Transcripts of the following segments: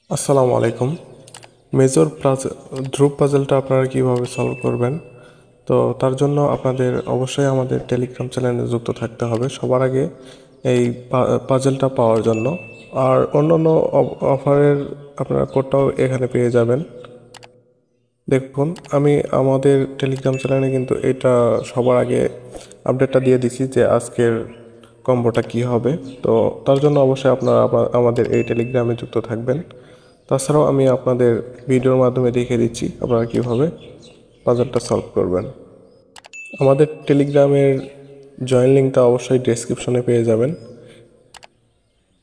আসসালামু আলাইকুম। মেজর ধ্রুব পাজলটা আপনারা কিভাবে সলভ করবেন? তো তার জন্য আপনাদের অবশ্যই আমাদের টেলিগ্রাম চ্যানেলে যুক্ত থাকতে হবে সবার আগে এই পাজলটা পাওয়ার জন্য। আর অন্যান্য অফারের আপনারা কোডটাও এখানে পেয়ে যাবেন। দেখুন, আমি আমাদের টেলিগ্রাম চ্যানেলে কিন্তু এটা সবার আগে আপডেটটা দিয়ে দিছি যে আজকের কম্বোটা কি হবে। তো তার জন্য অবশ্যই আপনারা আমাদের এই টেলিগ্রামে যুক্ত থাকবেন। তাছাড়াও আমি আপনাদের ভিডিওর মাধ্যমে দেখিয়ে দিচ্ছি আপনারা কীভাবে পাজলটা সলভ করবেন। আমাদের টেলিগ্রামের জয়েন লিঙ্কটা অবশ্যই ডেসক্রিপশনে পেয়ে যাবেন।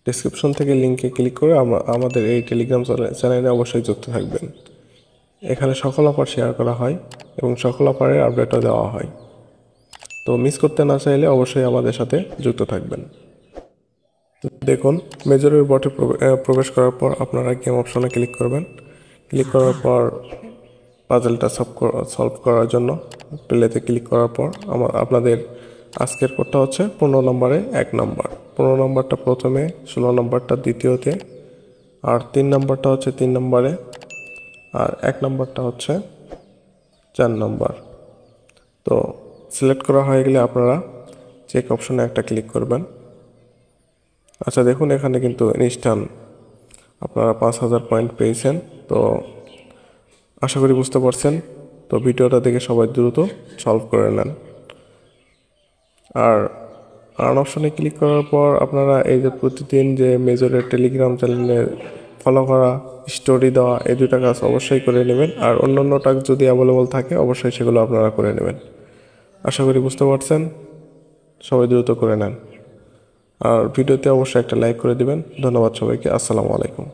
ডেসক্রিপশন থেকে লিঙ্কে ক্লিক করে আমাদের এই টেলিগ্রাম চ্যানেলে অবশ্যই যুক্ত থাকবেন। এখানে সকল অফার শেয়ার করা হয় এবং সকল অফারের আপডেটও দেওয়া হয়। তো মিস করতে না চাইলে অবশ্যই আমাদের সাথে যুক্ত থাকবেন। দেখুন, মেজরের বটে প্রবেশ করার পর আপনারা গেম অপশনে ক্লিক করবেন। ক্লিক করার পর পাজলটা সলভ করার জন্য প্লেতে ক্লিক করার পর আপনাদের আজকের কোডটা হচ্ছে 15 নম্বরে 1 নম্বর, 15 নম্বরটা প্রথমে, 16 নম্বরটা দ্বিতীয়তে, আর 3 নম্বরটা হচ্ছে 3 নম্বরে, আর 1 নম্বরটা হচ্ছে 4 নম্বর। তো সিলেক্ট করা হয়ে গেলে আপনারা চেক অপশনে একটা ক্লিক করবেন। আচ্ছা, দেখুন এখানে কিন্তু ইনস্ট্যান্ট আপনারা 5000 পয়েন্ট পেয়েছেন। তো আশা করি বুঝতে পারছেন। তো ভিডিওটা দেখে সবাই দ্রুত সলভ করে নেন। আর আর্ন অপশনে ক্লিক করার পর আপনারা এই যে প্রতিদিন যে মেজরের টেলিগ্রাম চ্যানেলে ফলো করা, স্টোরি দেওয়া, এই দুটা কাজ অবশ্যই করে নেবেন। আর অন্যান্য টাস্ক যদি অ্যাভেলেবল থাকে অবশ্যই সেগুলো আপনারা করে নেবেন। আশা করি বুঝতে পারছেন। সবাই দ্রুত করে নেন। আর ভিডিওতে অবশ্যই একটা লাইক করে দিবেন। ধন্যবাদ সবাইকে। আসসালামু আলাইকুম।